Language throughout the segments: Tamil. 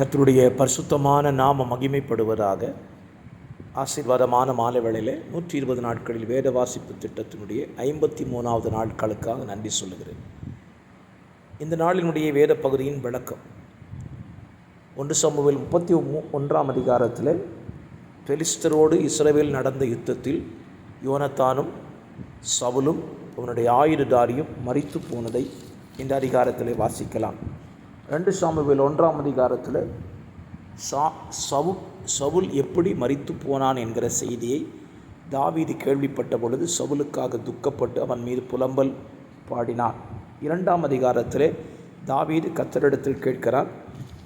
கர்த்தருடைய பரிசுத்தமான நாம மகிமைப்படுவதாக. ஆசீர்வாதமான மாலை வேளையில் 120 நாட்களில் வேத வாசிப்பு திட்டத்தினுடைய 53வது நாட்களுக்காக நன்றி சொல்லுகிறேன். இந்த நாளினுடைய வேத பகுதியின் விளக்கம் 1 சாமுவேல் 31ஆம் அதிகாரத்தில் பெலிஸ்தரோடு இஸ்ரவேல் நடந்த யுத்தத்தில் யோனத்தானும் சவுலும் அவனுடைய ஆயுததாரியும் மரித்து போனதை இந்த அதிகாரத்தில் வாசிக்கலாம். 2 சாமுவேல் 1ஆம் அதிகாரத்தில் சவுல் எப்படி மரித்து போனான் என்கிற செய்தியை தாவீது கேள்விப்பட்ட பொழுது சவுலுக்காக துக்கப்பட்டு அவன் மீது புலம்பல் பாடினான். 2ஆம் அதிகாரத்தில் தாவீது கர்த்தரிடத்தில் கேட்கிறான்,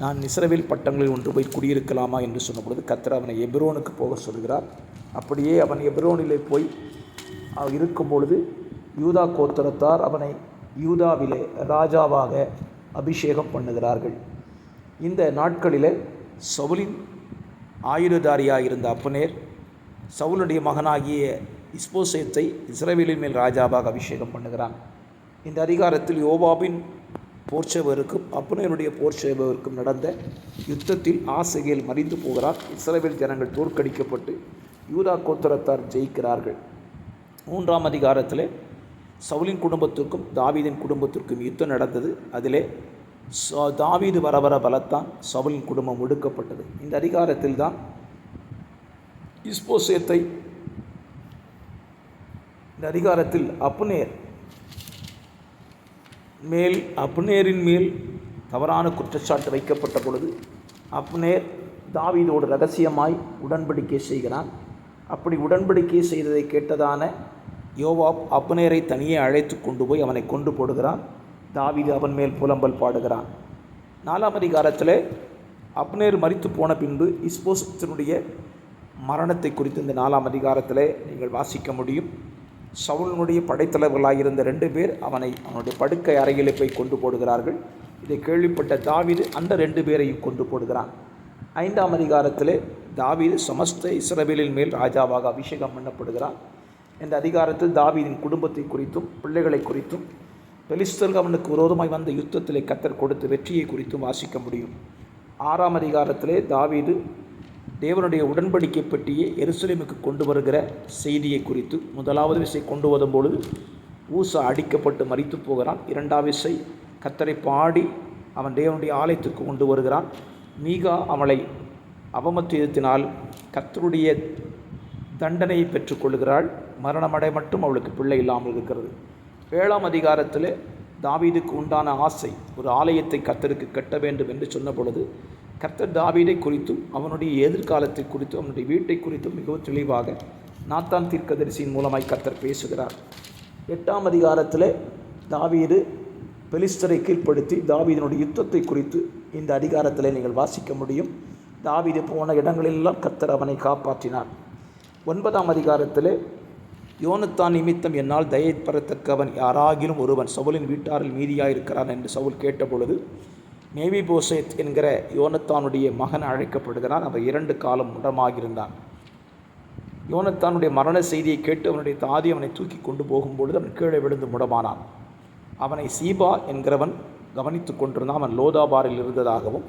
நான் இஸ்ரவேல் பட்டணங்களில் ஒன்று போய் குடியிருக்கலாமா என்று சொன்ன பொழுது கர்த்தர் அவனை எபிரோனுக்கு போக சொல்கிறார். அப்படியே அவன் எபிரோனிலே போய் இருக்கும் பொழுது யூதா கோத்திரத்தார் அவனை யூதாவிலே ராஜாவாக அபிஷேகம் பண்ணுகிறார்கள். இந்த நாட்களில் சவுலின் ஆயுததாரியாக இருந்த அப்னேர் சவுலுடைய மகனாகிய இஸ்போசேத்தை இஸ்ரவேலின் மேல் ராஜாவாக அபிஷேகம் பண்ணுகிறான். இந்த அதிகாரத்தில் யோவாபின் போர்ச்சேவருக்கும் அப்னேருடைய போர்ச்சேவருக்கும் நடந்த யுத்தத்தில் ஆசகேல் மரித்து போகிறார். இஸ்ரவேல் ஜனங்கள் தோற்கடிக்கப்பட்டு யூதா கோத்திரத்தார் ஜெயிக்கிறார்கள். 3ஆம் அதிகாரத்தில் சவுலின் குடும்பத்திற்கும் தாவீதின் குடும்பத்திற்கும் யுத்தம் நடந்தது. அதிலே தாவீது வர பலத்தான் சவுலின் குடும்பம் ஒடுக்கப்பட்டது. இந்த அதிகாரத்தில் தான் இஸ்போசேத்தை இந்த அதிகாரத்தில் அப்னேரின் மேல் தவறான குற்றச்சாட்டு வைக்கப்பட்ட பொழுது அப்னேர் தாவீதோடு ரகசியமாய் உடன்படிக்கை செய்கிறான். அப்படி உடன்படிக்கை செய்ததை கேட்டதான யோவாப் அப்னேரை தனியே அழைத்து கொண்டு போய் அவனை கொண்டு போடுகிறான். தாவீது அவன் மேல் புலம்பல் பாடுகிறான். 4ஆம் அதிகாரத்தில் அப்னேர் மரித்து போன பின்பு இஸ்போசேத்தினுடைய மரணத்தை குறித்து இந்த 4ஆம் அதிகாரத்தில் நீங்கள் வாசிக்க முடியும். சவுலினுடைய படைத்தலைவர்களாக இருந்த 2 பேர் அவனுடைய படுக்கை அறையிலே போய் கொண்டு போடுகிறார்கள். இதை கேள்விப்பட்ட தாவீது அந்த 2 பேரையும் கொண்டு போடுகிறான். 5ஆம் அதிகாரத்தில் தாவீது சமஸ்த இஸ்ரவேலின் மேல் ராஜாவாக அபிஷேகம் பண்ணப்படுகிறான். இந்த அதிகாரத்தில் தாவீதின் குடும்பத்தை குறித்தும் பிள்ளைகளை குறித்தும் பெலிஸ்தர்கள் அவனுக்கு விரோதமாய் வந்த யுத்தத்திலே கர்த்தர் கொடுத்த வெற்றியை குறித்தும் வாசிக்க முடியும். 6ஆம் அதிகாரத்திலே தாவீது தேவனுடைய உடன்படிக்கை பெட்டியை எருசலேமுக்கு கொண்டு வருகிற செய்தியை குறித்து முதலாவது விசை கொண்டு வரும்பொழுது ஊசா அடிக்கப்பட்டு மரித்து போகிறான். 2ஆம் விசை கர்த்தரை பாடி அவன் தேவனுடைய ஆலயத்திற்கு கொண்டு வருகிறான். மீகா அவளை அவமதித்ததினால் கர்த்தருடைய தண்டனையை பெற்றுக்கொள்கிறாள். மரணமடை மட்டும் அவளுக்கு பிள்ளை இல்லாமல் இருக்கிறது. 7ஆம் அதிகாரத்தில் தாவீதுக்கு உண்டான ஆசை ஒரு ஆலயத்தை கர்த்தருக்கு கட்ட வேண்டும் என்று சொன்ன பொழுது கர்த்தர் தாவீதை குறித்தும் அவனுடைய எதிர்காலத்தை குறித்தும் அவனுடைய வீட்டை குறித்தும் மிகவும் தெளிவாக நாத்தான் தீர்க்கதரிசியின் மூலமாய் கர்த்தர் பேசுகிறார். 8ஆம் அதிகாரத்தில் தாவீது பெலிஸ்தரை கீழ்ப்படுத்தி தாவீதினுடைய யுத்தத்தை குறித்து இந்த அதிகாரத்தில் நீங்கள் வாசிக்க முடியும். தாவீது போன இடங்களெல்லாம் கர்த்தர் அவனை காப்பாற்றினார். 9ஆம் அதிகாரத்தில் யோனத்தான் நிமித்தம் என்னால் தயை பெறத்தக்கவன் யாராகிலும் ஒருவன் சவுலின் வீட்டாரில் மீதியாயிருக்கிறான் என்று சவுல் கேட்டபொழுது மேவிபோசேத் என்கிற யோனத்தானுடைய மகன் அழைக்கப்படுகிறான். அவன் 2 காலம் முடமாகியிருந்தான். யோனத்தானுடைய மரண செய்தியை கேட்டு அவனுடைய தாதி அவனை தூக்கி கொண்டு போகும்பொழுது அவன் கீழே விழுந்து முடமானான். அவனை சீபா என்கிறவன் கவனித்து கொண்டிருந்தான். அவன் லோதாபாரில் இருந்ததாகவும்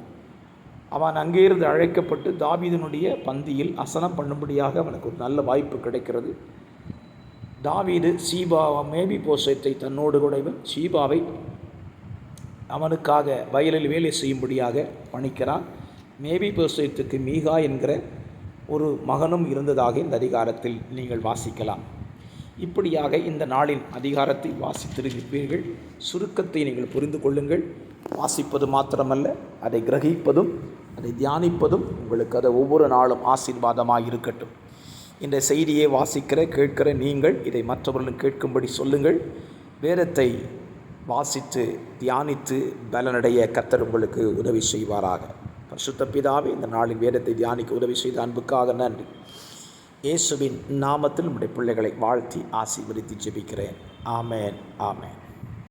அவன் அங்கே இருந்து அழைக்கப்பட்டு தாவீதினுடைய பந்தியில் அசனம் பண்ணும்படியாக அவனுக்கு ஒரு நல்ல வாய்ப்பு கிடைக்கிறது. தாவீது மேவிபோசேத்தை தன்னோடு கூட சீபாவை அவனுக்காக வயலில் வேலை செய்யும்படியாக பணிக்கிறான். மேவிபோசேத்துக்கு மீகா என்கிற ஒரு மகனும் இருந்ததாக இந்த அதிகாரத்தில் நீங்கள் வாசிக்கலாம். இப்படியாக இந்த நாளின் அதிகாரத்தை வாசித்திருப்பீர்கள். சுருக்கத்தை நீங்கள் புரிந்து கொள்ளுங்கள். வாசிப்பது மாத்திரமல்ல, அதை கிரகிப்பதும் அதை தியானிப்பதும் உங்களுக்கு அதை ஒவ்வொரு நாளும் ஆசீர்வாதமாக இருக்கட்டும். இந்த செய்தியை கேட்கிற நீங்கள் இதை மற்றவர்களும் கேட்கும்படி சொல்லுங்கள். வேதத்தை வாசித்து தியானித்து பலனடைய கர்த்தர் உங்களுக்கு உதவி செய்வாராக. பரிசுத்த பிதாவே, இந்த நாளின் வேதத்தை தியானிக்க உதவி செய்த அன்புக்காக நன்றி. இயேசுவின் நாமத்தில் நம்முடைய பிள்ளைகளை வாழ்த்தி ஆசீர்வதித்து ஜெபிக்கிறேன். ஆமேன், ஆமேன்.